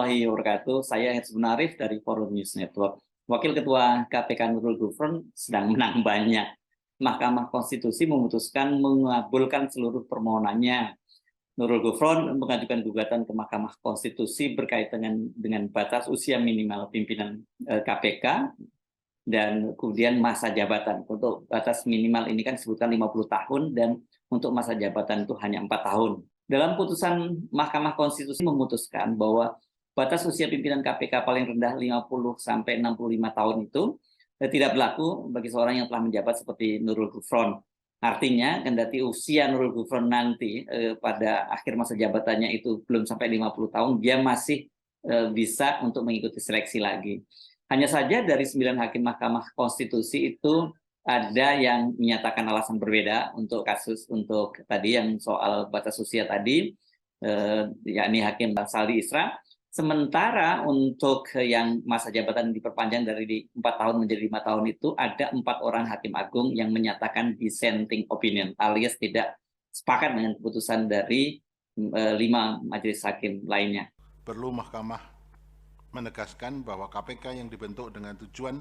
warahmatullahi wabarakatuh. Saya Hezbun Arif dari Forum News Network. Wakil Ketua KPK Nurul Gufron sedang menang banyak. Mahkamah Konstitusi memutuskan mengabulkan seluruh permohonannya. Nurul Gufron mengajukan gugatan ke Mahkamah Konstitusi berkaitan dengan batas usia minimal pimpinan KPK dan kemudian masa jabatan. Untuk batas minimal ini kan disebutkan 50 tahun dan untuk masa jabatan itu hanya 4 tahun. Dalam putusan Mahkamah Konstitusi memutuskan bahwa batas usia pimpinan KPK paling rendah 50 sampai 65 tahun itu tidak berlaku bagi seorang yang telah menjabat seperti Nurul Gufron. Artinya, kendati usia Nurul Gufron nanti pada akhir masa jabatannya itu belum sampai 50 tahun, dia masih bisa untuk mengikuti seleksi lagi. Hanya saja dari 9 hakim Mahkamah Konstitusi itu ada yang menyatakan alasan berbeda untuk kasus untuk tadi yang soal batas usia tadi, yakni Hakim Saldi Isra. Sementara untuk yang masa jabatan diperpanjang dari 4 tahun menjadi 5 tahun itu ada 4 orang hakim agung yang menyatakan dissenting opinion alias tidak sepakat dengan keputusan dari 5 majelis hakim lainnya. Perlu Mahkamah menegaskan bahwa KPK yang dibentuk dengan tujuan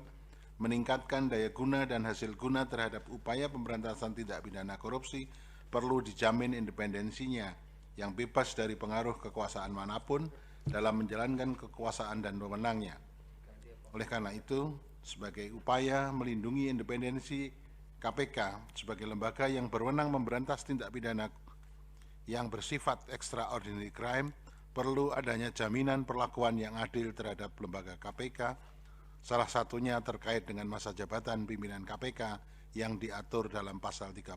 meningkatkan daya guna dan hasil guna terhadap upaya pemberantasan tindak pidana korupsi perlu dijamin independensinya yang bebas dari pengaruh kekuasaan manapun dalam menjalankan kekuasaan dan wewenangnya. Oleh karena itu, sebagai upaya melindungi independensi KPK sebagai lembaga yang berwenang memberantas tindak pidana yang bersifat extraordinary crime, perlu adanya jaminan perlakuan yang adil terhadap lembaga KPK, salah satunya terkait dengan masa jabatan pimpinan KPK yang diatur dalam pasal 34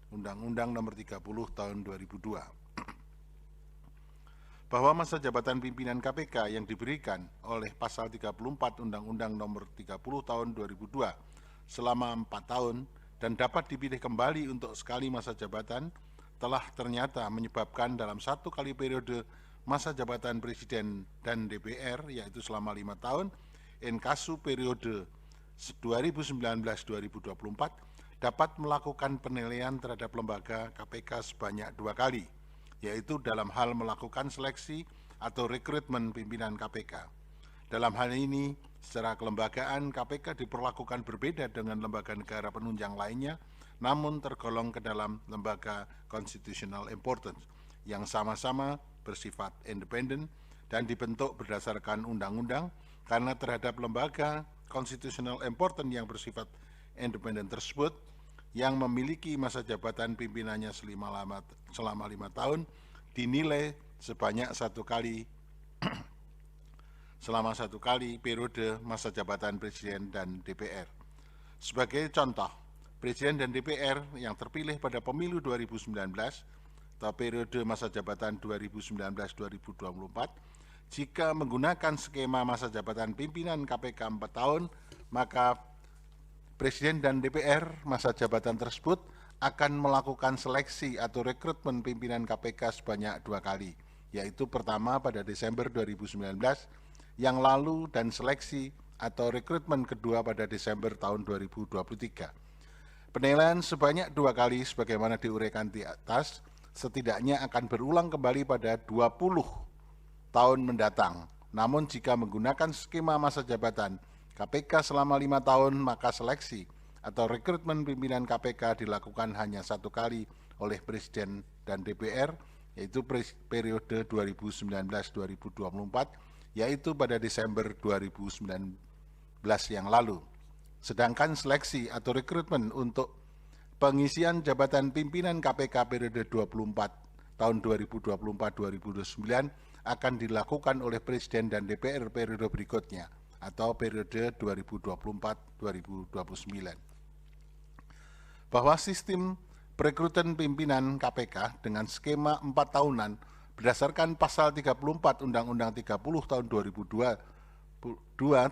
Undang-Undang Nomor 30 Tahun 2002. Bahwa masa jabatan pimpinan KPK yang diberikan oleh pasal 34 Undang-Undang Nomor 30 Tahun 2002 selama 4 tahun dan dapat dipilih kembali untuk sekali masa jabatan telah ternyata menyebabkan dalam satu kali periode masa jabatan Presiden dan DPR, yaitu selama 5 tahun, in casu periode 2019-2024 dapat melakukan penilaian terhadap lembaga KPK sebanyak 2 kali, yaitu dalam hal melakukan seleksi atau rekrutmen pimpinan KPK. Dalam hal ini, secara kelembagaan KPK diperlakukan berbeda dengan lembaga negara penunjang lainnya, namun tergolong ke dalam lembaga constitutional importance yang sama-sama bersifat independen dan dibentuk berdasarkan undang-undang. Karena terhadap lembaga constitutional important yang bersifat independen tersebut yang memiliki masa jabatan pimpinannya selama 5 tahun dinilai sebanyak 1 kali selama 1 kali periode masa jabatan Presiden dan DPR. Sebagai contoh, Presiden dan DPR yang terpilih pada pemilu 2019 atau periode masa jabatan 2019-2024 jika menggunakan skema masa jabatan pimpinan KPK 4 tahun, maka Presiden dan DPR masa jabatan tersebut akan melakukan seleksi atau rekrutmen pimpinan KPK sebanyak 2 kali, yaitu pertama pada Desember 2019 yang lalu dan seleksi atau rekrutmen kedua pada Desember tahun 2023. Penilaian sebanyak 2 kali sebagaimana diuraikan di atas setidaknya akan berulang kembali pada 20 tahun mendatang. Namun jika menggunakan skema masa jabatan KPK selama 5 tahun, maka seleksi atau rekrutmen pimpinan KPK dilakukan hanya 1 kali oleh Presiden dan DPR, yaitu periode 2019-2024, yaitu pada Desember 2019 yang lalu. Sedangkan seleksi atau rekrutmen untuk pengisian jabatan pimpinan KPK periode 24 tahun 2024-2029 akan dilakukan oleh Presiden dan DPR periode berikutnya atau periode 2024-2029. Bahwa sistem perekrutan pimpinan KPK dengan skema 4 tahunan berdasarkan pasal 34 Undang-Undang 30 tahun 2002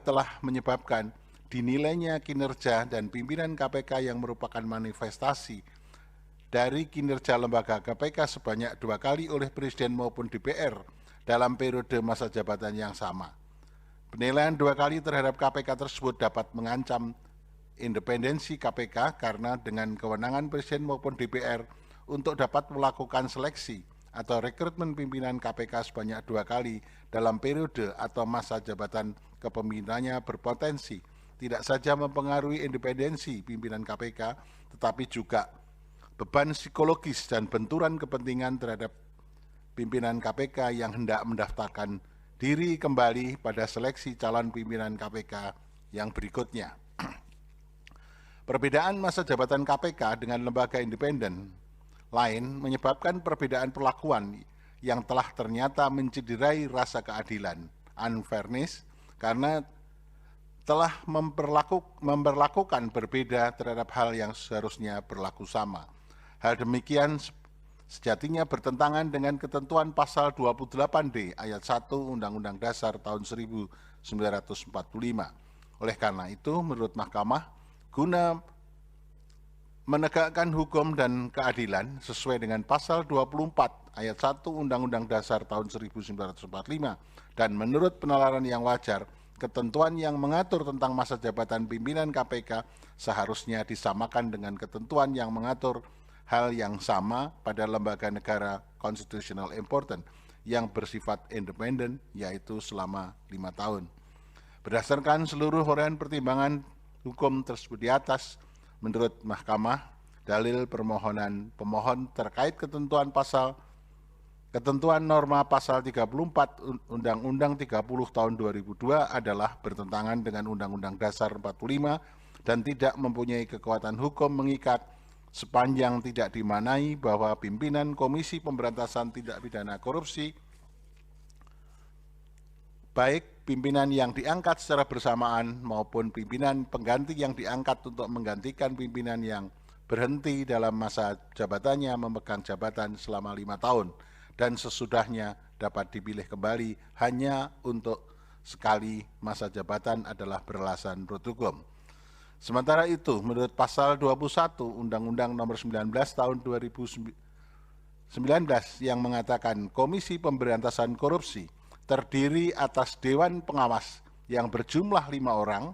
telah menyebabkan dinilainya kinerja dan pimpinan KPK yang merupakan manifestasi dari kinerja lembaga KPK sebanyak 2 kali oleh Presiden maupun DPR dalam periode masa jabatan yang sama. Penilaian 2 kali terhadap KPK tersebut dapat mengancam independensi KPK karena dengan kewenangan Presiden maupun DPR untuk dapat melakukan seleksi atau rekrutmen pimpinan KPK sebanyak 2 kali dalam periode atau masa jabatan kepemimpinannya berpotensi tidak saja mempengaruhi independensi pimpinan KPK, tetapi juga beban psikologis dan benturan kepentingan terhadap pimpinan KPK yang hendak mendaftarkan diri kembali pada seleksi calon pimpinan KPK yang berikutnya. Perbedaan masa jabatan KPK dengan lembaga independen lain menyebabkan perbedaan perlakuan yang telah ternyata mencederai rasa keadilan, unfairness, karena telah memperlakukan berbeda terhadap hal yang seharusnya berlaku sama. Hal demikian sejatinya bertentangan dengan ketentuan pasal 28D ayat 1 Undang-Undang Dasar tahun 1945. Oleh karena itu, menurut Mahkamah, guna menegakkan hukum dan keadilan sesuai dengan pasal 24 ayat 1 Undang-Undang Dasar tahun 1945 dan menurut penalaran yang wajar, ketentuan yang mengatur tentang masa jabatan pimpinan KPK seharusnya disamakan dengan ketentuan yang mengatur hal yang sama pada lembaga negara constitutional important yang bersifat independen, yaitu selama 5 tahun. Berdasarkan seluruh uraian pertimbangan hukum tersebut di atas, menurut Mahkamah, dalil permohonan pemohon terkait ketentuan norma pasal 34 Undang-Undang 30 tahun 2002 adalah bertentangan dengan Undang-Undang Dasar 45 dan tidak mempunyai kekuatan hukum mengikat sepanjang tidak dimaknai bahwa pimpinan Komisi Pemberantasan Tindak Pidana Korupsi, baik pimpinan yang diangkat secara bersamaan maupun pimpinan pengganti yang diangkat untuk menggantikan pimpinan yang berhenti dalam masa jabatannya memegang jabatan selama 5 tahun dan sesudahnya dapat dipilih kembali hanya untuk sekali masa jabatan adalah beralasan menurut hukum. Sementara itu, menurut pasal 21 Undang-Undang Nomor 19 tahun 2019 yang mengatakan Komisi Pemberantasan Korupsi terdiri atas Dewan Pengawas yang berjumlah 5 orang,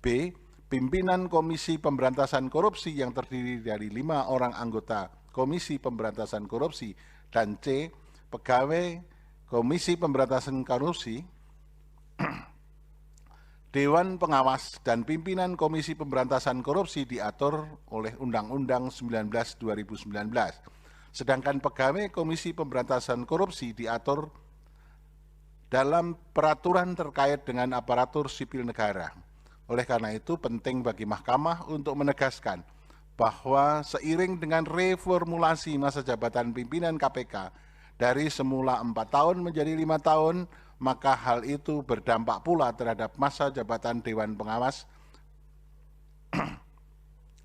B. Pimpinan Komisi Pemberantasan Korupsi yang terdiri dari 5 orang anggota Komisi Pemberantasan Korupsi, dan C. Pegawai Komisi Pemberantasan Korupsi, Dewan Pengawas dan pimpinan Komisi Pemberantasan Korupsi diatur oleh Undang-Undang 19/2019. Sedangkan pegawai Komisi Pemberantasan Korupsi diatur dalam peraturan terkait dengan aparatur sipil negara. Oleh karena itu, penting bagi Mahkamah untuk menegaskan bahwa seiring dengan reformulasi masa jabatan pimpinan KPK dari semula 4 tahun menjadi 5 tahun, maka hal itu berdampak pula terhadap masa jabatan Dewan Pengawas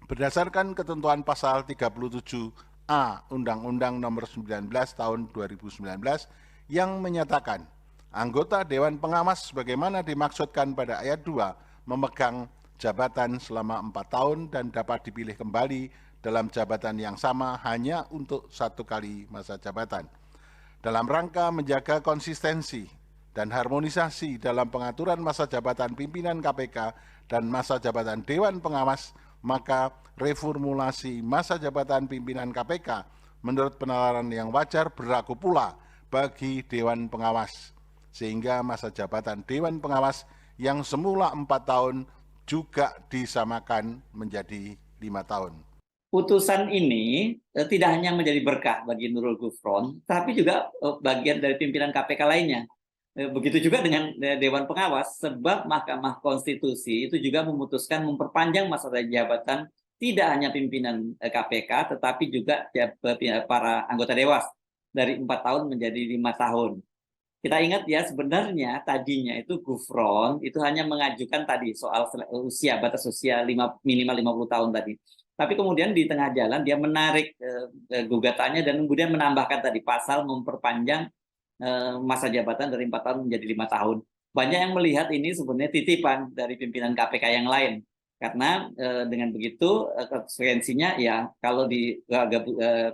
berdasarkan ketentuan pasal 37A Undang-Undang Nomor 19 tahun 2019 yang menyatakan anggota Dewan Pengawas sebagaimana dimaksudkan pada ayat 2 memegang jabatan selama 4 tahun dan dapat dipilih kembali dalam jabatan yang sama hanya untuk 1 kali masa jabatan. Dalam rangka menjaga konsistensi dan harmonisasi dalam pengaturan masa jabatan pimpinan KPK dan masa jabatan Dewan Pengawas, maka reformulasi masa jabatan pimpinan KPK menurut penalaran yang wajar berlaku pula bagi Dewan Pengawas, sehingga masa jabatan Dewan Pengawas yang semula 4 tahun juga disamakan menjadi 5 tahun. Putusan ini tidak hanya menjadi berkah bagi Nurul Gufron, tapi juga bagian dari pimpinan KPK lainnya. Begitu juga dengan Dewan Pengawas, sebab Mahkamah Konstitusi itu juga memutuskan memperpanjang masa jabatan tidak hanya pimpinan KPK, tetapi juga para anggota Dewas dari 4 tahun menjadi 5 tahun. Kita ingat ya, sebenarnya tadinya itu Gufron itu hanya mengajukan tadi soal usia, batas usia minimal 50 tahun tadi. Tapi kemudian di tengah jalan dia menarik gugatannya dan kemudian menambahkan tadi pasal memperpanjang masa jabatan dari 4 tahun menjadi 5 tahun. Banyak yang melihat ini sebenarnya titipan dari pimpinan KPK yang lain. Karena dengan begitu konsekuensinya ya kalau di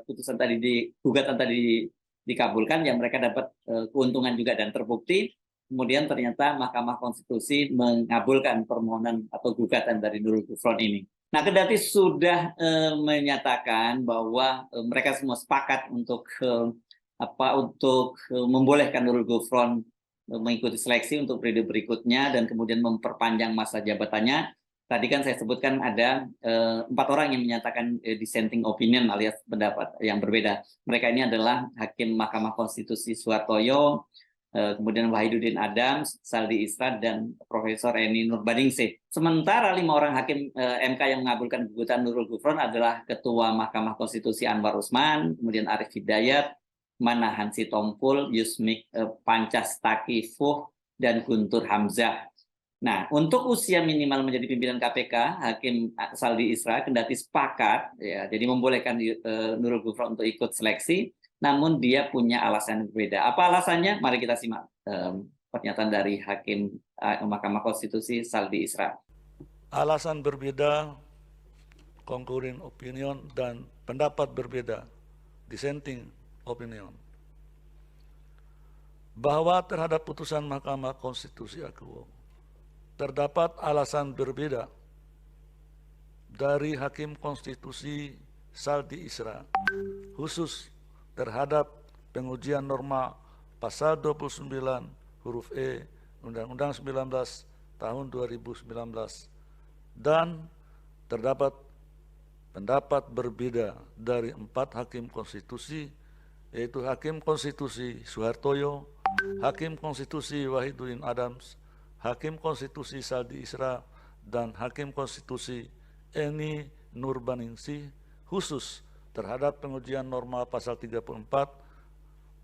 putusan tadi gugatan tadi dikabulkan ya mereka dapat keuntungan juga dan terbukti. Kemudian ternyata Mahkamah Konstitusi mengabulkan permohonan atau gugatan dari Nurul Gufron ini. Nah, kendati sudah menyatakan bahwa mereka semua sepakat untuk untuk membolehkan Nurul Gufron mengikuti seleksi untuk periode berikutnya dan kemudian memperpanjang masa jabatannya. Tadi kan saya sebutkan ada 4 orang yang menyatakan dissenting opinion alias pendapat yang berbeda. Mereka ini adalah Hakim Mahkamah Konstitusi Suhartoyo, kemudian Wahiduddin Adams, Saldi Isra, dan Profesor Eni Nurbaningsih. Sementara 5 orang hakim MK yang mengabulkan gugatan Nurul Gufron adalah Ketua Mahkamah Konstitusi Anwar Usman, kemudian Arief Hidayat, Manahan Sitompul, Yusmik Pancastaki Fuh, dan Guntur Hamzah. Nah, untuk usia minimal menjadi pimpinan KPK, Hakim Saldi Isra kendati sepakat, ya, jadi membolehkan Nurul Gufron untuk ikut seleksi, namun dia punya alasan yang berbeda. Apa alasannya? Mari kita simak pernyataan dari Hakim Mahkamah Konstitusi Saldi Isra. Alasan berbeda, concurring opinion, dan pendapat berbeda, dissenting opinion. Bahwa terhadap putusan Mahkamah Konstitusi Akuo terdapat alasan berbeda dari Hakim Konstitusi Saldi Isra, khusus terhadap pengujian norma pasal 29 huruf E Undang-Undang 19 tahun 2019 dan terdapat pendapat berbeda dari 4 Hakim Konstitusi, yaitu Hakim Konstitusi Suhartoyo, Hakim Konstitusi Wahiduddin Adams, Hakim Konstitusi Saldi Isra, dan Hakim Konstitusi Eni Nurbaningsih, khusus terhadap pengujian norma pasal 34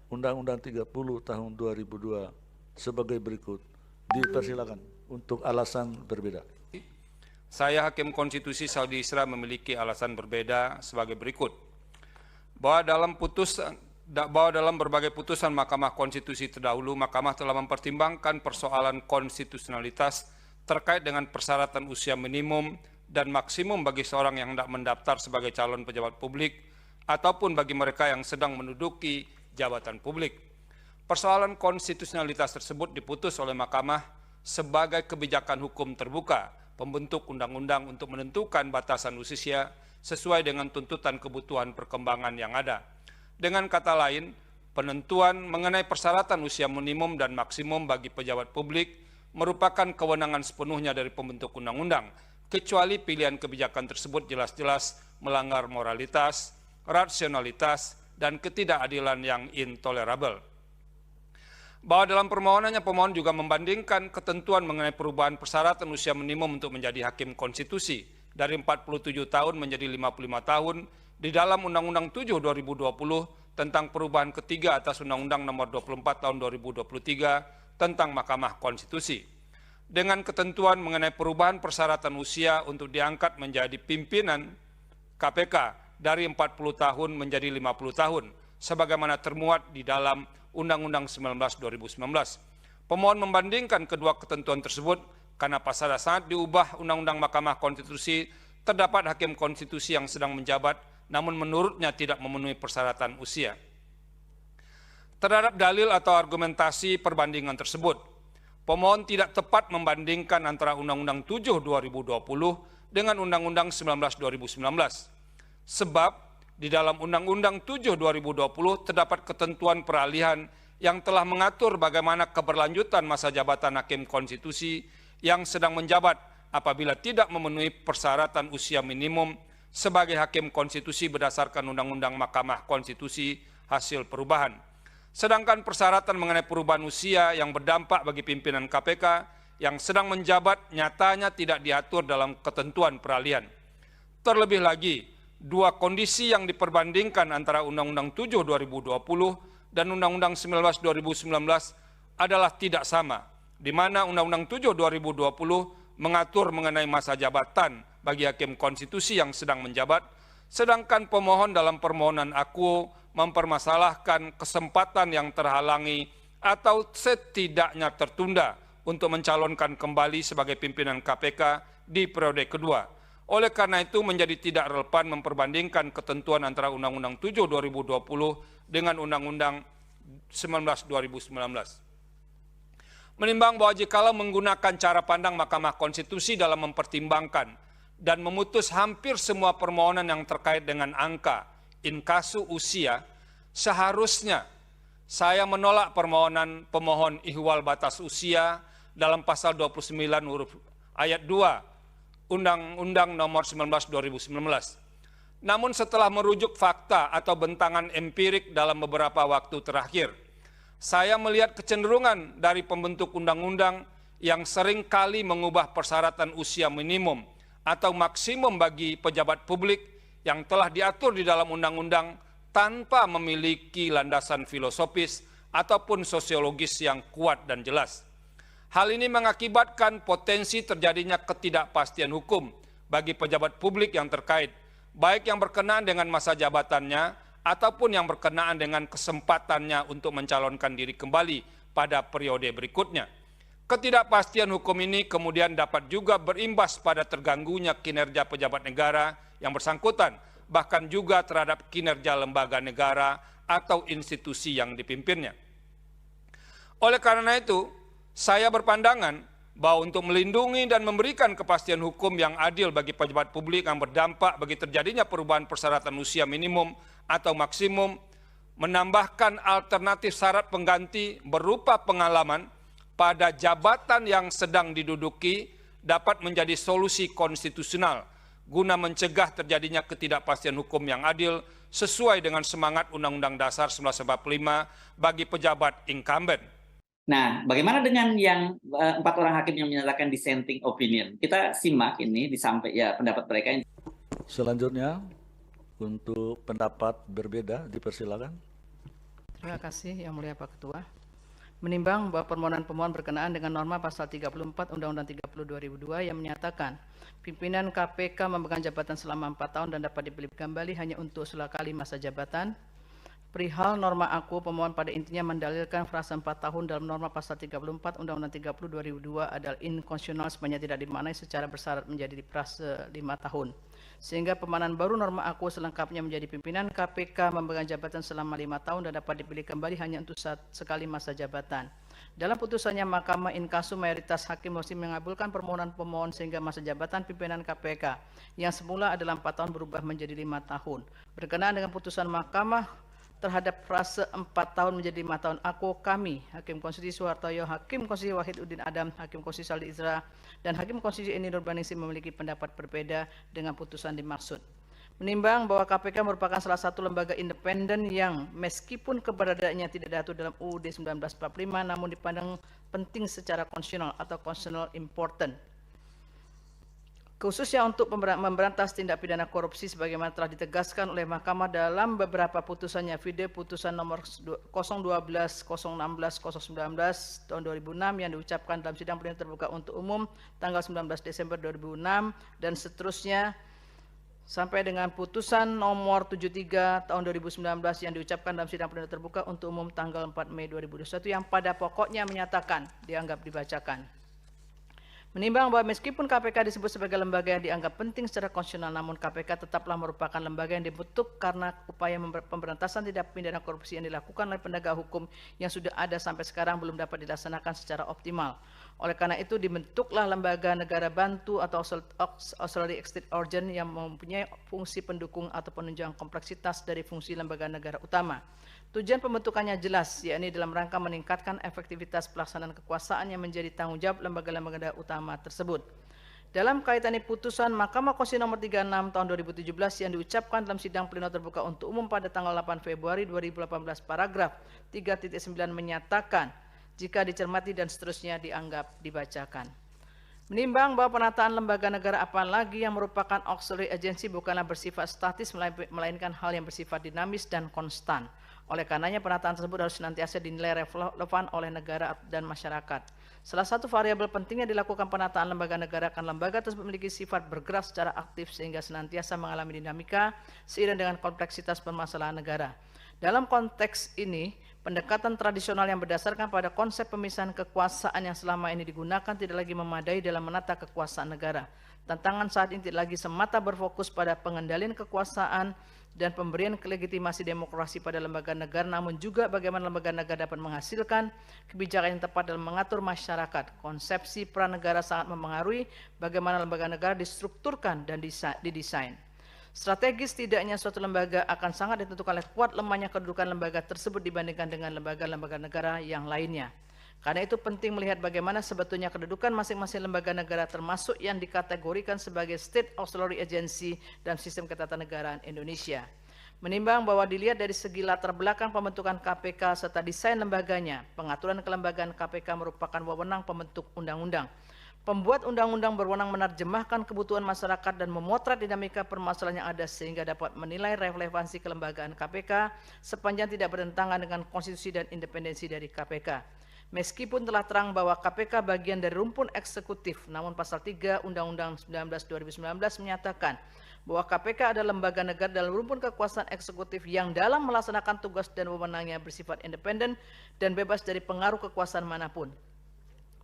Undang-Undang 30 tahun 2002 sebagai berikut. Dipersilakan untuk alasan berbeda. Saya Hakim Konstitusi Saldi Isra memiliki alasan berbeda sebagai berikut. Bahwa dalam berbagai putusan Mahkamah Konstitusi terdahulu, Mahkamah telah mempertimbangkan persoalan konstitusionalitas terkait dengan persyaratan usia minimum dan maksimum bagi seorang yang hendak mendaftar sebagai calon pejabat publik ataupun bagi mereka yang sedang menduduki jabatan publik. Persoalan konstitusionalitas tersebut diputus oleh Mahkamah sebagai kebijakan hukum terbuka, pembentuk undang-undang untuk menentukan batasan usia sesuai dengan tuntutan kebutuhan perkembangan yang ada. Dengan kata lain, penentuan mengenai persyaratan usia minimum dan maksimum bagi pejabat publik merupakan kewenangan sepenuhnya dari pembentuk undang-undang, kecuali pilihan kebijakan tersebut jelas-jelas melanggar moralitas, rasionalitas, dan ketidakadilan yang intolerabel. Bahwa dalam permohonannya pemohon juga membandingkan ketentuan mengenai perubahan persyaratan usia minimum untuk menjadi hakim konstitusi dari 47 tahun menjadi 55 tahun di dalam Undang-Undang 7 2020 tentang perubahan ketiga atas Undang-Undang Nomor 24 tahun 2023 tentang Mahkamah Konstitusi. Dengan ketentuan mengenai perubahan persyaratan usia untuk diangkat menjadi pimpinan KPK dari 40 tahun menjadi 50 tahun, sebagaimana termuat di dalam Undang-Undang 19 2019. Pemohon membandingkan kedua ketentuan tersebut karena pada saat diubah Undang-Undang Mahkamah Konstitusi, terdapat hakim konstitusi yang sedang menjabat namun menurutnya tidak memenuhi persyaratan usia. Terhadap dalil atau argumentasi perbandingan tersebut, pemohon tidak tepat membandingkan antara Undang-Undang 7 2020 dengan Undang-Undang 19 2019. Sebab di dalam Undang-Undang 7 2020 terdapat ketentuan peralihan yang telah mengatur bagaimana keberlanjutan masa jabatan hakim konstitusi yang sedang menjabat apabila tidak memenuhi persyaratan usia minimum sebagai hakim konstitusi berdasarkan Undang-Undang Mahkamah Konstitusi hasil perubahan. Sedangkan persyaratan mengenai perubahan usia yang berdampak bagi pimpinan KPK yang sedang menjabat nyatanya tidak diatur dalam ketentuan peralihan. Terlebih lagi, dua kondisi yang diperbandingkan antara Undang-Undang 7 2020 dan Undang-Undang 19 2019 adalah tidak sama, di mana Undang-Undang 7 2020 mengatur mengenai masa jabatan bagi hakim konstitusi yang sedang menjabat, sedangkan pemohon dalam permohonan akuo mempermasalahkan kesempatan yang terhalangi atau setidaknya tertunda untuk mencalonkan kembali sebagai pimpinan KPK di periode kedua. Oleh karena itu menjadi tidak relevan memperbandingkan ketentuan antara Undang-Undang 7 2020 dengan Undang-Undang 19 2019. Menimbang bahwa jikalau menggunakan cara pandang Mahkamah Konstitusi dalam mempertimbangkan dan memutus hampir semua permohonan yang terkait dengan angka inkasu usia, seharusnya saya menolak permohonan pemohon ihwal batas usia dalam pasal 29 huruf ayat 2 Undang-Undang Nomor 19 2019. Namun setelah merujuk fakta atau bentangan empirik dalam beberapa waktu terakhir, saya melihat kecenderungan dari pembentuk undang-undang yang sering kali mengubah persyaratan usia minimum atau maksimum bagi pejabat publik yang telah diatur di dalam undang-undang tanpa memiliki landasan filosofis ataupun sosiologis yang kuat dan jelas. Hal ini mengakibatkan potensi terjadinya ketidakpastian hukum bagi pejabat publik yang terkait, baik yang berkenaan dengan masa jabatannya ataupun yang berkenaan dengan kesempatannya untuk mencalonkan diri kembali pada periode berikutnya. Ketidakpastian hukum ini kemudian dapat juga berimbas pada terganggunya kinerja pejabat negara yang bersangkutan, bahkan juga terhadap kinerja lembaga negara atau institusi yang dipimpinnya. Oleh karena itu, saya berpandangan bahwa untuk melindungi dan memberikan kepastian hukum yang adil bagi pejabat publik yang berdampak bagi terjadinya perubahan persyaratan usia minimum atau maksimum, menambahkan alternatif syarat pengganti berupa pengalaman pada jabatan yang sedang diduduki dapat menjadi solusi konstitusional guna mencegah terjadinya ketidakpastian hukum yang adil sesuai dengan semangat Undang-Undang Dasar 1945 bagi pejabat incumbent. Nah, bagaimana dengan yang 4 orang hakim yang menyatakan dissenting opinion? Kita simak ini pendapat mereka. Selanjutnya, untuk pendapat berbeda, dipersilakan. Terima kasih Yang Mulia Pak Ketua. Menimbang bahwa permohonan pemohon berkenaan dengan norma pasal 34 Undang-Undang 30 2002 yang menyatakan pimpinan KPK memegang jabatan selama 4 tahun dan dapat dipilih kembali hanya untuk sekali masa jabatan. Perihal norma aku, pemohon pada intinya mendalilkan frasa 4 tahun dalam norma pasal 34 Undang-Undang 30 2002 adalah inkonstitusional sepanjang tidak dimaknai secara bersyarat menjadi frase 5 tahun. Sehingga pemahaman baru norma aku selengkapnya menjadi pimpinan KPK memegang jabatan selama 5 tahun dan dapat dipilih kembali hanya untuk sekali masa jabatan. Dalam putusannya, Mahkamah Inkasu mayoritas hakim muslim mengabulkan permohonan pemohon sehingga masa jabatan pimpinan KPK yang semula adalah 4 tahun berubah menjadi 5 tahun. Berkenaan dengan putusan Mahkamah terhadap frase 4 tahun menjadi 5 tahun, aku, kami, Hakim Konstitusi Suhartoyo, Hakim Konstitusi Wahidudin Adam, Hakim Konstitusi Saldi Isra, dan Hakim Konstitusi Eni Nurbaningsih memiliki pendapat berbeda dengan putusan dimaksud. Menimbang bahwa KPK merupakan salah satu lembaga independen yang meskipun keberadaannya tidak diatur dalam UUD 1945, namun dipandang penting secara konstitusional atau constitutional important, khususnya untuk memberantas tindak pidana korupsi sebagaimana telah ditegaskan oleh Mahkamah dalam beberapa putusannya, vide putusan nomor 012, 016, 019 tahun 2006 yang diucapkan dalam sidang pleno terbuka untuk umum tanggal 19 Desember 2006 dan seterusnya sampai dengan putusan nomor 73 tahun 2019 yang diucapkan dalam sidang pleno terbuka untuk umum tanggal 4 Mei 2021 yang pada pokoknya menyatakan dianggap dibacakan. Menimbang bahwa meskipun KPK disebut sebagai lembaga yang dianggap penting secara konstitusional, namun KPK tetaplah merupakan lembaga yang dibentuk karena upaya pemberantasan tindak pidana korupsi yang dilakukan oleh penegak hukum yang sudah ada sampai sekarang belum dapat dilaksanakan secara optimal. Oleh karena itu dibentuklah lembaga negara bantu atau auxiliary executive organ yang mempunyai fungsi pendukung atau penunjang kompleksitas dari fungsi lembaga negara utama. Tujuan pembentukannya jelas, yakni dalam rangka meningkatkan efektivitas pelaksanaan kekuasaan yang menjadi tanggung jawab lembaga-lembaga utama tersebut. Dalam kaitan ini putusan Mahkamah Konstitusi nomor 36 tahun 2017 yang diucapkan dalam sidang pleno terbuka untuk umum pada tanggal 8 Februari 2018 paragraf 3.9 menyatakan jika dicermati dan seterusnya dianggap dibacakan. Menimbang bahwa penataan lembaga negara apalagi yang merupakan auxiliary agency bukanlah bersifat statis melainkan hal yang bersifat dinamis dan konstan. Oleh karenanya penataan tersebut harus senantiasa dinilai relevan oleh negara dan masyarakat. Salah satu variabel pentingnya dilakukan penataan lembaga negara karena lembaga tersebut memiliki sifat bergerak secara aktif sehingga senantiasa mengalami dinamika seiring dengan kompleksitas permasalahan negara. Dalam konteks ini, pendekatan tradisional yang berdasarkan pada konsep pemisahan kekuasaan yang selama ini digunakan tidak lagi memadai dalam menata kekuasaan negara. Tantangan saat ini tidak lagi semata berfokus pada pengendalian kekuasaan dan pemberian legitimasi demokrasi pada lembaga negara, namun juga bagaimana lembaga negara dapat menghasilkan kebijakan yang tepat dalam mengatur masyarakat. Konsepsi peran negara sangat mempengaruhi bagaimana lembaga negara distrukturkan dan didesain. Strategis tidaknya suatu lembaga akan sangat ditentukan oleh kuat lemahnya kedudukan lembaga tersebut dibandingkan dengan lembaga-lembaga negara yang lainnya. Karena itu penting melihat bagaimana sebetulnya kedudukan masing-masing lembaga negara termasuk yang dikategorikan sebagai State Auxiliary Agency dalam sistem ketatanegaraan Indonesia. Menimbang bahwa dilihat dari segi latar belakang pembentukan KPK serta desain lembaganya, pengaturan kelembagaan KPK merupakan wewenang pembentuk undang-undang. Pembuat undang-undang berwenang menerjemahkan kebutuhan masyarakat dan memotret dinamika permasalahan yang ada sehingga dapat menilai relevansi kelembagaan KPK sepanjang tidak bertentangan dengan konstitusi dan independensi dari KPK. Meskipun telah terang bahwa KPK bagian dari rumpun eksekutif, namun pasal 3 Undang-Undang 19 2019 menyatakan bahwa KPK adalah lembaga negara dalam rumpun kekuasaan eksekutif yang dalam melaksanakan tugas dan wewenangnya bersifat independen dan bebas dari pengaruh kekuasaan manapun.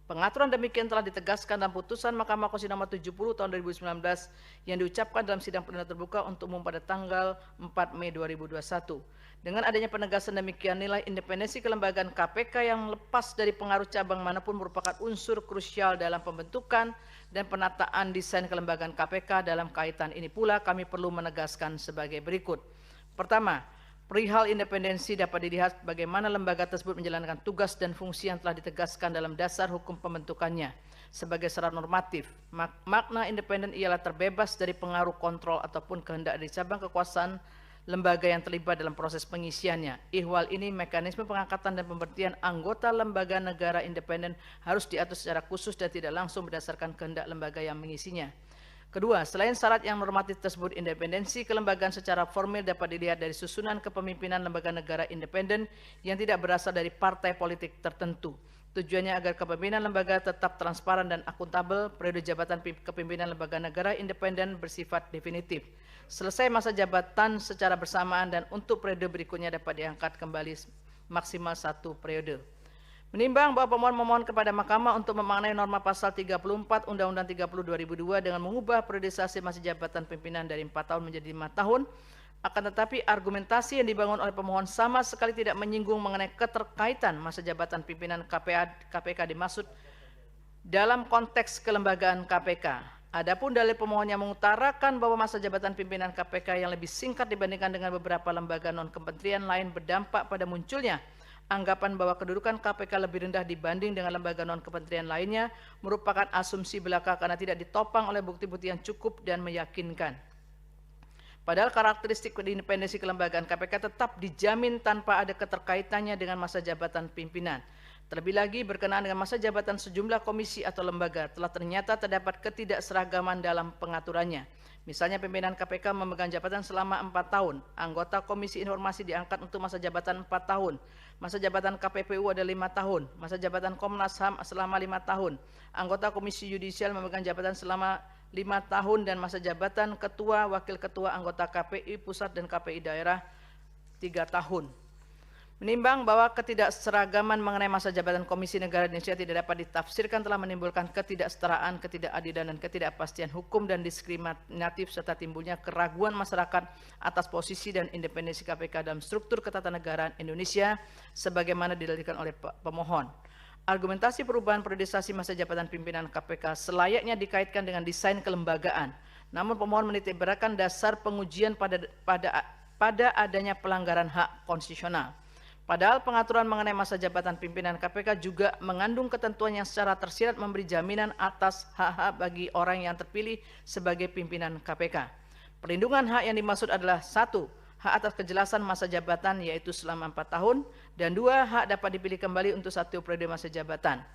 Pengaturan demikian telah ditegaskan dalam putusan Mahkamah Konstitusi nomor 70 tahun 2019 yang diucapkan dalam sidang perdana terbuka untuk umum pada tanggal 4 Mei 2021. Dengan adanya penegasan demikian, nilai independensi kelembagaan KPK yang lepas dari pengaruh cabang manapun merupakan unsur krusial dalam pembentukan dan penataan desain kelembagaan KPK. Dalam kaitan ini pula kami perlu menegaskan sebagai berikut. Pertama, perihal independensi dapat dilihat bagaimana lembaga tersebut menjalankan tugas dan fungsi yang telah ditegaskan dalam dasar hukum pembentukannya. Sebagai syarat normatif, makna independen ialah terbebas dari pengaruh kontrol ataupun kehendak dari cabang kekuasaan lembaga yang terlibat dalam proses pengisiannya. Ihwal ini mekanisme pengangkatan dan pemberhentian anggota lembaga negara independen harus diatur secara khusus dan tidak langsung berdasarkan kehendak lembaga yang mengisinya. Kedua, selain syarat yang normatif tersebut, independensi kelembagaan secara formil dapat dilihat dari susunan kepemimpinan lembaga negara independen yang tidak berasal dari partai politik tertentu. Tujuannya agar kepemimpinan lembaga tetap transparan dan akuntabel, periode jabatan kepemimpinan lembaga negara independen bersifat definitif. Selesai masa jabatan secara bersamaan dan untuk periode berikutnya dapat diangkat kembali maksimal 1 periode. Menimbang bahwa pemohon memohon kepada Mahkamah untuk memaknai norma pasal 34 Undang-Undang 30 2002 dengan mengubah periodisasi masa jabatan pimpinan dari 4 tahun menjadi 5 tahun, akan tetapi argumentasi yang dibangun oleh pemohon sama sekali tidak menyinggung mengenai keterkaitan masa jabatan pimpinan KPK dimaksud dalam konteks kelembagaan KPK. Adapun dalil pemohon yang mengutarakan bahwa masa jabatan pimpinan KPK yang lebih singkat dibandingkan dengan beberapa lembaga non-kementerian lain berdampak pada munculnya anggapan bahwa kedudukan KPK lebih rendah dibanding dengan lembaga non-kementerian lainnya merupakan asumsi belaka karena tidak ditopang oleh bukti-bukti yang cukup dan meyakinkan. Padahal karakteristik independensi kelembagaan KPK tetap dijamin tanpa ada keterkaitannya dengan masa jabatan pimpinan. Terlebih lagi berkenaan dengan masa jabatan sejumlah komisi atau lembaga telah ternyata terdapat ketidakseragaman dalam pengaturannya. Misalnya pimpinan KPK memegang jabatan selama 4 tahun, anggota Komisi Informasi diangkat untuk masa jabatan 4 tahun, masa jabatan KPPU ada 5 tahun, masa jabatan Komnas HAM selama 5 tahun, anggota Komisi Yudisial memegang jabatan selama 5 tahun dan masa jabatan Ketua, Wakil Ketua, anggota KPI Pusat dan KPI Daerah 3 tahun. Menimbang bahwa ketidakseragaman mengenai masa jabatan Komisi Negara Indonesia tidak dapat ditafsirkan telah menimbulkan ketidaksetaraan, ketidakadilan, dan ketidakpastian hukum dan diskriminatif serta timbulnya keraguan masyarakat atas posisi dan independensi KPK dalam struktur ketatanegaraan Indonesia sebagaimana didalilkan oleh pemohon. Argumentasi perubahan periodisasi masa jabatan pimpinan KPK selayaknya dikaitkan dengan desain kelembagaan. Namun pemohon menitikberatkan dasar pengujian pada adanya pelanggaran hak konstitusional. Padahal pengaturan mengenai masa jabatan pimpinan KPK juga mengandung ketentuan yang secara tersirat memberi jaminan atas hak-hak bagi orang yang terpilih sebagai pimpinan KPK. Perlindungan hak yang dimaksud adalah 1. Hak atas kejelasan masa jabatan yaitu selama 4 tahun, dan 2. Hak dapat dipilih kembali untuk 1 periode masa jabatan.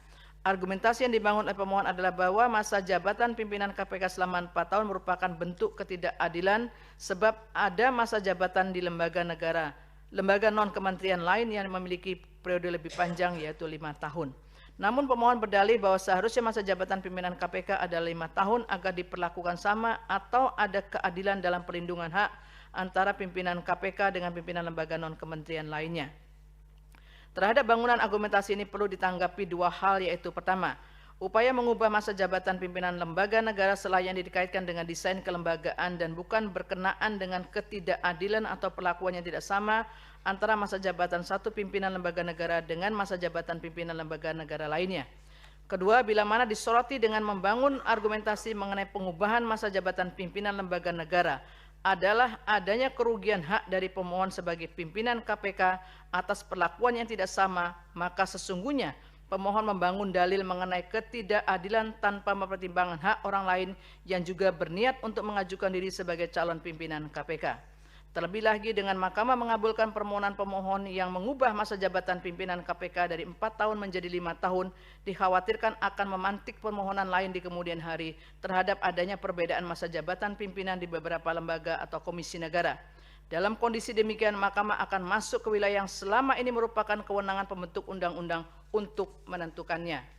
Argumentasi yang dibangun oleh pemohon adalah bahwa masa jabatan pimpinan KPK selama 4 tahun merupakan bentuk ketidakadilan sebab ada masa jabatan di lembaga negara, lembaga non-kementerian lain yang memiliki periode lebih panjang yaitu 5 tahun. Namun pemohon berdalih bahwa seharusnya masa jabatan pimpinan KPK adalah 5 tahun agar diperlakukan sama atau ada keadilan dalam perlindungan hak antara pimpinan KPK dengan pimpinan lembaga non-kementerian lainnya. Terhadap bangunan argumentasi ini perlu ditanggapi 2 hal, yaitu pertama, upaya mengubah masa jabatan pimpinan lembaga negara selayaknya dikaitkan dengan desain kelembagaan dan bukan berkenaan dengan ketidakadilan atau perlakuan yang tidak sama antara masa jabatan satu pimpinan lembaga negara dengan masa jabatan pimpinan lembaga negara lainnya. Kedua, bila mana disoroti dengan membangun argumentasi mengenai pengubahan masa jabatan pimpinan lembaga negara adalah adanya kerugian hak dari pemohon sebagai pimpinan KPK atas perlakuan yang tidak sama, maka sesungguhnya pemohon membangun dalil mengenai ketidakadilan tanpa mempertimbangkan hak orang lain yang juga berniat untuk mengajukan diri sebagai calon pimpinan KPK. Terlebih lagi dengan Mahkamah mengabulkan permohonan pemohon yang mengubah masa jabatan pimpinan KPK dari 4 tahun menjadi 5 tahun, dikhawatirkan akan memantik permohonan lain di kemudian hari terhadap adanya perbedaan masa jabatan pimpinan di beberapa lembaga atau komisi negara. Dalam kondisi demikian, Mahkamah akan masuk ke wilayah yang selama ini merupakan kewenangan pembentuk undang-undang untuk menentukannya.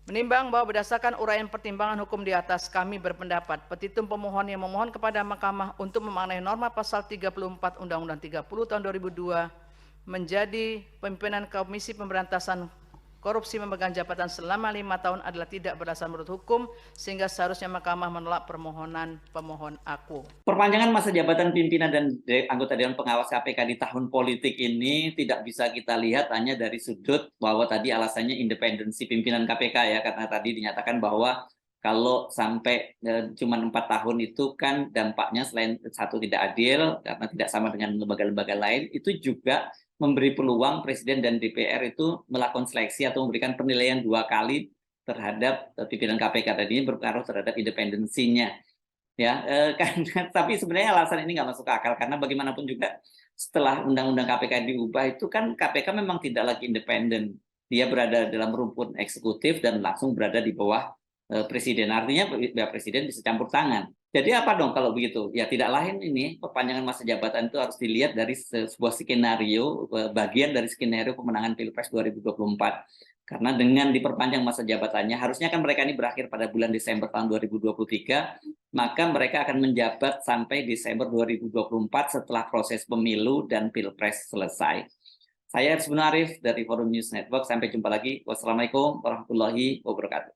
Menimbang bahwa berdasarkan uraian pertimbangan hukum di atas, kami berpendapat petitum pemohon yang memohon kepada Mahkamah untuk memaknai norma pasal 34 Undang-Undang 30 tahun 2002 menjadi pimpinan Komisi Pemberantasan Korupsi memegang jabatan selama 5 tahun adalah tidak berdasar menurut hukum, sehingga seharusnya Mahkamah menolak permohonan pemohon aku. Perpanjangan masa jabatan pimpinan dan anggota Dewan Pengawas KPK di tahun politik ini tidak bisa kita lihat hanya dari sudut bahwa tadi alasannya independensi pimpinan KPK ya, karena tadi dinyatakan bahwa kalau sampai cuma 4 tahun itu kan dampaknya selain satu tidak adil karena tidak sama dengan lembaga-lembaga lain, itu juga memberi peluang Presiden dan DPR itu melakukan seleksi atau memberikan penilaian 2 kali terhadap pimpinan KPK tadi berpengaruh terhadap independensinya. Ya, karena tapi sebenarnya alasan ini nggak masuk akal karena bagaimanapun juga setelah Undang-Undang KPK diubah itu kan KPK memang tidak lagi independen. Dia berada dalam rumpun eksekutif dan langsung berada di bawah Presiden. Artinya Presiden bisa campur tangan. Jadi apa dong kalau begitu? Ya tidak lain ini perpanjangan masa jabatan itu harus dilihat dari sebuah skenario, bagian dari skenario pemenangan Pilpres 2024. Karena dengan diperpanjang masa jabatannya, harusnya kan mereka ini berakhir pada bulan Desember tahun 2023, maka mereka akan menjabat sampai Desember 2024 setelah proses pemilu dan Pilpres selesai. Saya Aris Munarif dari Forum News Network, sampai jumpa lagi. Wassalamualaikum warahmatullahi wabarakatuh.